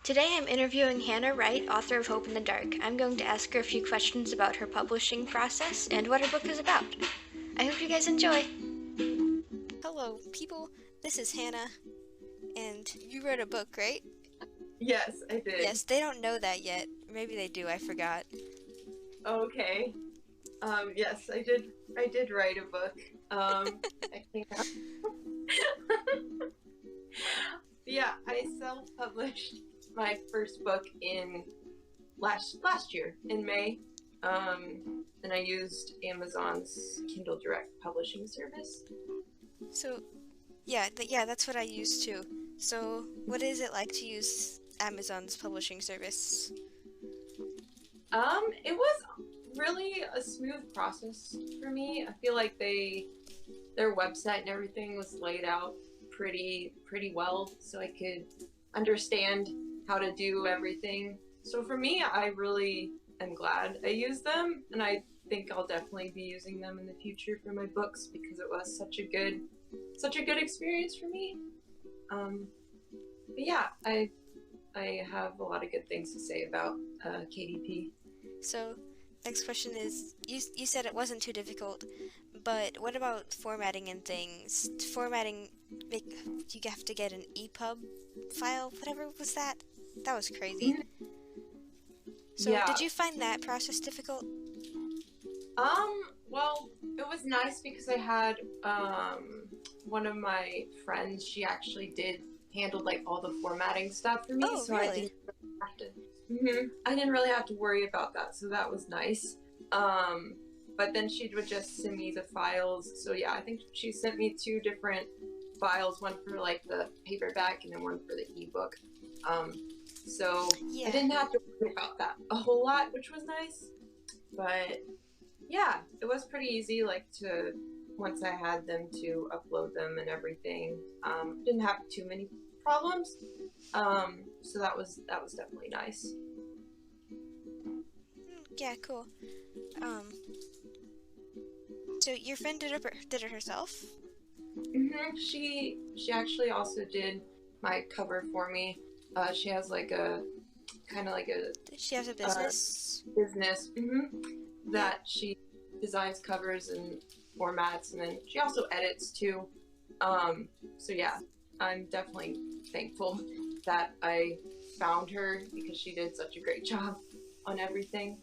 Today I'm interviewing Hannah Wright, author of Hope in the Dark. I'm going to ask her a few questions about her publishing process and what her book is about. I hope you guys enjoy. Hello, people. This is Hannah, and you wrote a book, right? Yes, I did. Yes, they don't know that yet. Maybe they do, I forgot. Okay. Yes, I did. I did write a book. I think. Yeah, I self-published my first book in last year in May, and I used Amazon's Kindle Direct publishing service. So, yeah, that's what I use too. So, what is it like to use Amazon's publishing service? It was really a smooth process for me. I feel like their website and everything was laid out pretty well, so I could understand how to do everything. So for me, I really am glad I used them, and I think I'll definitely be using them in the future for my books because it was such a good experience for me. But yeah, I have a lot of good things to say about KDP. So, next question is, you said it wasn't too difficult, but what about formatting and things? Formatting, you have to get an EPUB file, whatever was that? That was crazy. So, Yeah. did you find that process difficult? Well, it was nice because I had one of my friends, she actually did handle like all the formatting stuff for me, Oh, so really? I didn't have to I didn't really have to worry about that, so that was nice. But then she would just send me the files. So yeah, I think she sent me two different files, one for like the paperback and then one for the ebook. So Yeah. I didn't have to worry about that a whole lot, which was nice. But yeah, it was pretty easy, like to once I had them to upload them and everything. Didn't have too many problems. So that was definitely nice. Yeah, cool. So your friend did it herself? She actually also did my cover for me. She has like a kind of like a She has a business. business that she designs covers and formats, and then she also edits too. So yeah, I'm definitely thankful that I found her because she did such a great job on everything.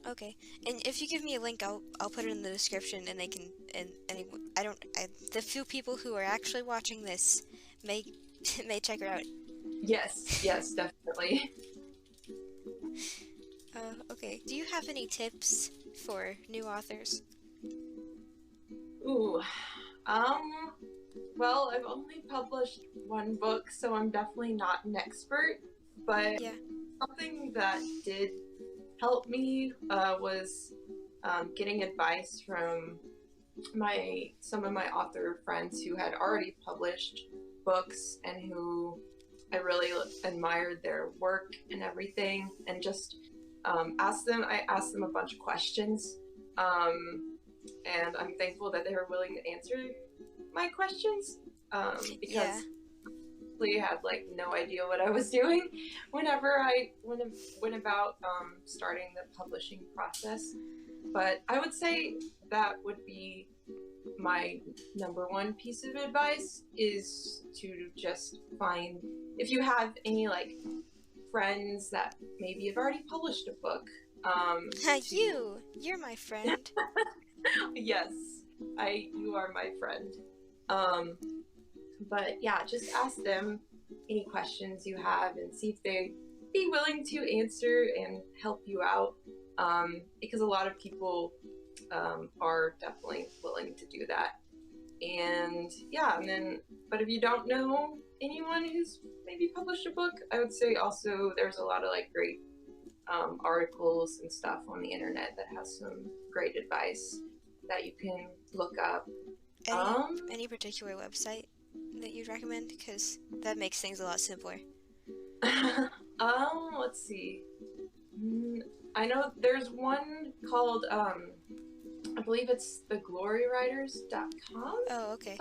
Okay, and if you give me a link, I'll put it in the description, and they can the few people who are actually watching this may check her out. Yes, definitely. Okay. Do you have any tips for new authors? Ooh, well, I've only published one book, so I'm definitely not an expert, but Yeah. something that did help me was getting advice from some of my author friends who had already published books and who I really admired their work and everything, and just I asked them a bunch of questions, and I'm thankful that they were willing to answer my questions because I had like no idea what I was doing whenever I went about starting the publishing process. But I would say that would be my number one piece of advice, is to just find, if you have any like friends that maybe have already published a book. You're my friend. Yes, you are my friend. But yeah, just ask them any questions you have and see if they'd be willing to answer and help you out. Because a lot of people are definitely willing to do that. And yeah, but if you don't know anyone who's maybe published a book, I would say also there's a lot of like great articles and stuff on the internet that has some great advice that you can look up. Any particular website that you'd recommend? Because that makes things a lot simpler. Let's see. I know there's one called I believe it's theglory.writers.com. Oh, okay.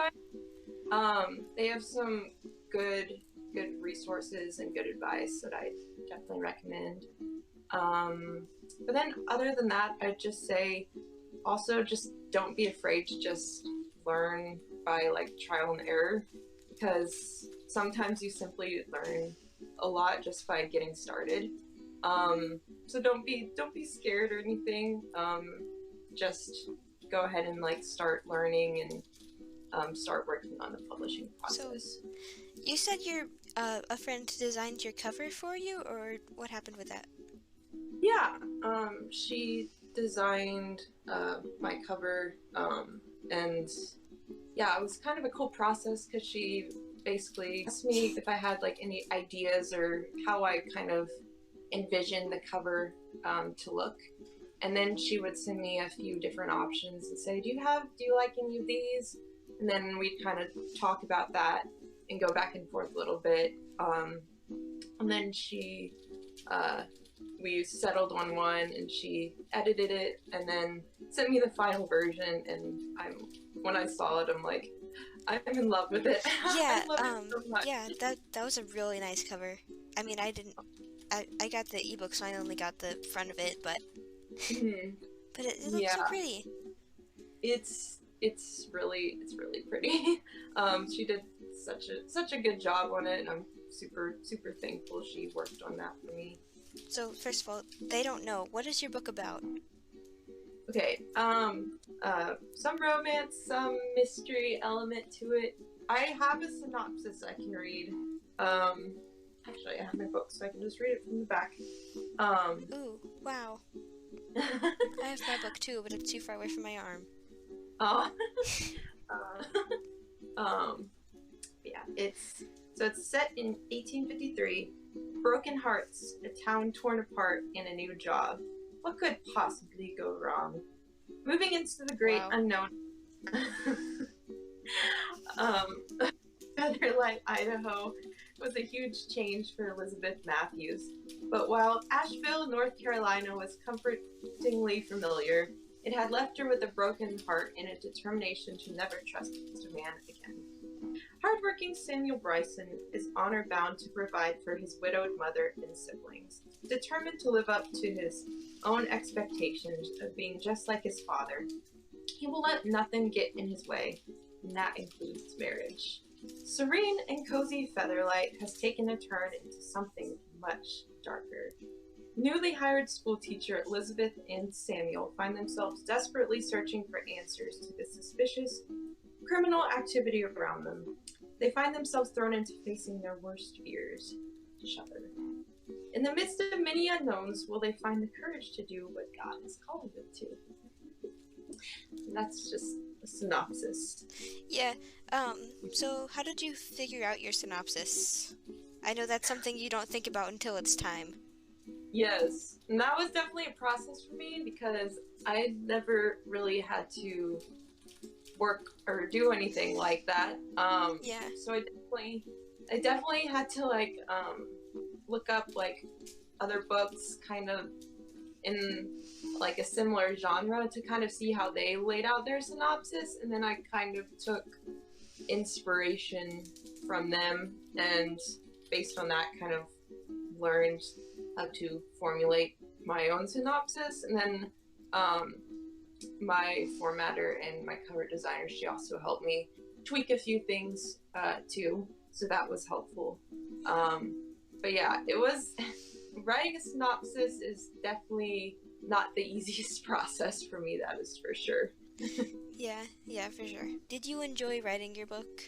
They have some good good resources and good advice that I definitely recommend. But then other than that, I'd just say also just don't be afraid to just learn by like trial and error, because sometimes you simply learn a lot just by getting started. So don't be scared or anything. Just go ahead and like start learning and start working on the publishing process. So, you said your a friend designed your cover for you, or what happened with that? Yeah, she designed my cover, and yeah, it was kind of a cool process because she basically asked me if I had like any ideas or how I kind of envisioned the cover to look. And then she would send me a few different options and say, do you like any of these? And then we'd kind of talk about that and go back and forth a little bit. And then we settled on one, and she edited it and then sent me the final version. And when I saw it, I'm like, I'm in love with it. Yeah, I love it so much. yeah, that was a really nice cover. I mean, I got the ebook, so I only got the front of it, but Mhm. but it looks so Yeah. pretty. It's really pretty. She did such a good job on it, and I'm super thankful she worked on that for me. So first of all, they don't know, what is your book about? Okay, some romance, some mystery element to it. I have a synopsis I can read. Actually, I have my book, so I can just read it from the back. Ooh, wow. I have my book too, but it's too far away from my arm. uh, yeah, it's set in 1853. Broken hearts, a town torn apart, and a new job. What could possibly go wrong? Moving into the great Wow. unknown. Featherlight, Idaho was a huge change for Elizabeth Matthews. But while Asheville, North Carolina was comfortingly familiar, it had left her with a broken heart and a determination to never trust a man again. Hardworking Samuel Bryson is honor-bound to provide for his widowed mother and siblings, determined to live up to his own expectations of being just like his father. He will let nothing get in his way, and that includes marriage. Serene and cozy Featherlight has taken a turn into something much darker. Newly hired schoolteacher Elizabeth and Samuel find themselves desperately searching for answers to the suspicious criminal activity around them. They find themselves thrown into facing their worst fears. Shudder. In the midst of many unknowns, will they find the courage to do what God is calling them to? And that's just a synopsis. Yeah, so how did you figure out your synopsis? I know that's something you don't think about until it's time. Yes, and that was definitely a process for me because I never really had to work or do anything like that. Yeah. So I definitely had to like look up like other books kind of in like a similar genre to kind of see how they laid out their synopsis, and then I kind of took inspiration from them, and based on that kind of learned how to formulate my own synopsis. And then my formatter and my cover designer, she also helped me tweak a few things too, so that was helpful. But yeah, it was writing a synopsis is definitely not the easiest process for me, that is for sure. Yeah, for sure. Did you enjoy writing your book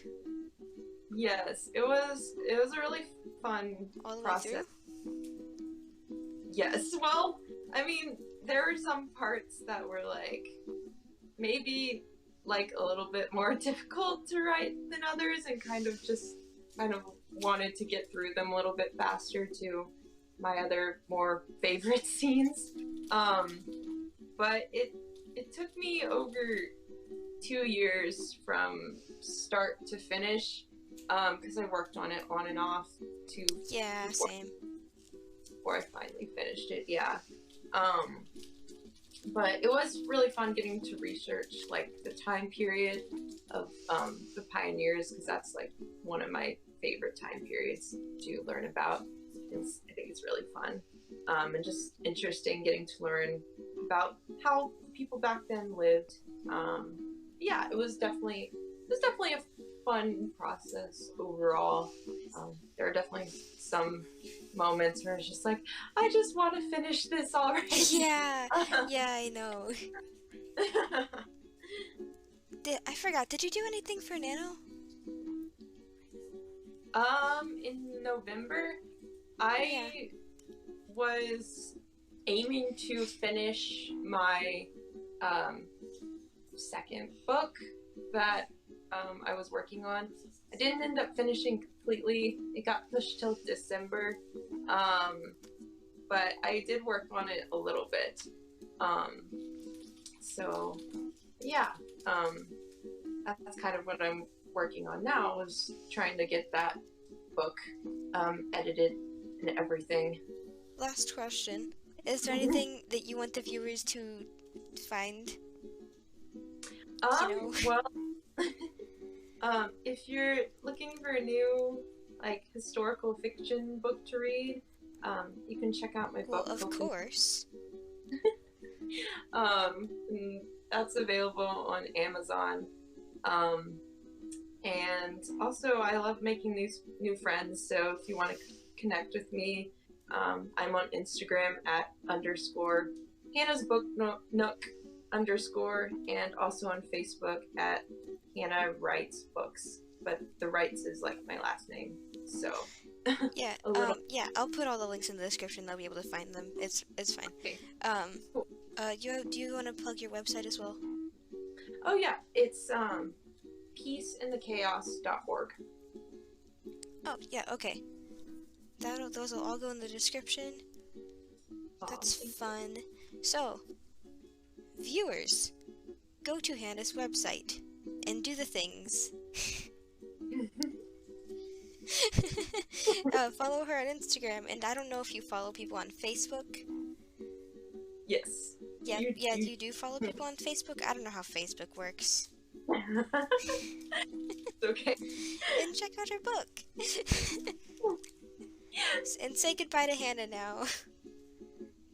Yes, it was a really fun all the way process. through? Yes, well, I mean, there were some parts that were like maybe like a little bit more difficult to write than others, and kind of wanted to get through them a little bit faster to my other more favorite scenes. But it took me over 2 years from start to finish, because I worked on it on and off to Yeah, same. before I finally finished it. Yeah. But it was really fun getting to research like the time period of the pioneers, because that's like one of my favorite time periods to learn about. I think it's really fun, and just interesting getting to learn about how people back then lived. Yeah, it was definitely a fun process overall. There are definitely some moments where it's just like, I just want to finish this already. Yeah, yeah, I know. I forgot, did you do anything for Nano? In November, Yeah. I was aiming to finish my second book that I was working on. I didn't end up finishing completely. It got pushed till December, but I did work on it a little bit. So yeah, that's kind of what I'm working on now, is trying to get that book edited and everything. Last question. Is there anything that you want the viewers to find? Well, if you're looking for a new, like, historical fiction book to read, you can check out my book. Well, of course. And that's available on Amazon. And also, I love making these new friends, so if you want to connect with me, I'm on Instagram at _ Hannah's Book Nook _ and also on Facebook at Hannah Wright's Books. But the Wrights is like my last name, so Yeah, yeah, I'll put all the links in the description. They'll be able to find them. It's fine. Okay. Cool. Do you want to plug your website as well? Oh yeah, it's peaceinthechaos.org. Oh, yeah, okay. Those will all go in the description. That's fun. So, viewers, go to Hannah's website and do the things. Follow her on Instagram, and I don't know if you follow people on Facebook. Yes. Yeah, you do follow people on Facebook? I don't know how Facebook works. It's okay. And check out her book. And say goodbye to Hannah now.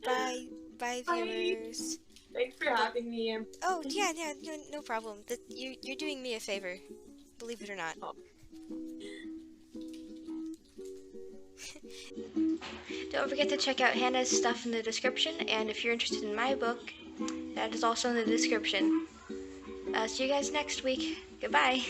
Bye. Bye, viewers. Thanks for having me. Oh, yeah, no problem. You're doing me a favor. Believe it or not. Oh. Don't forget to check out Hannah's stuff in the description, and if you're interested in my book, that is also in the description. See you guys next week. Goodbye.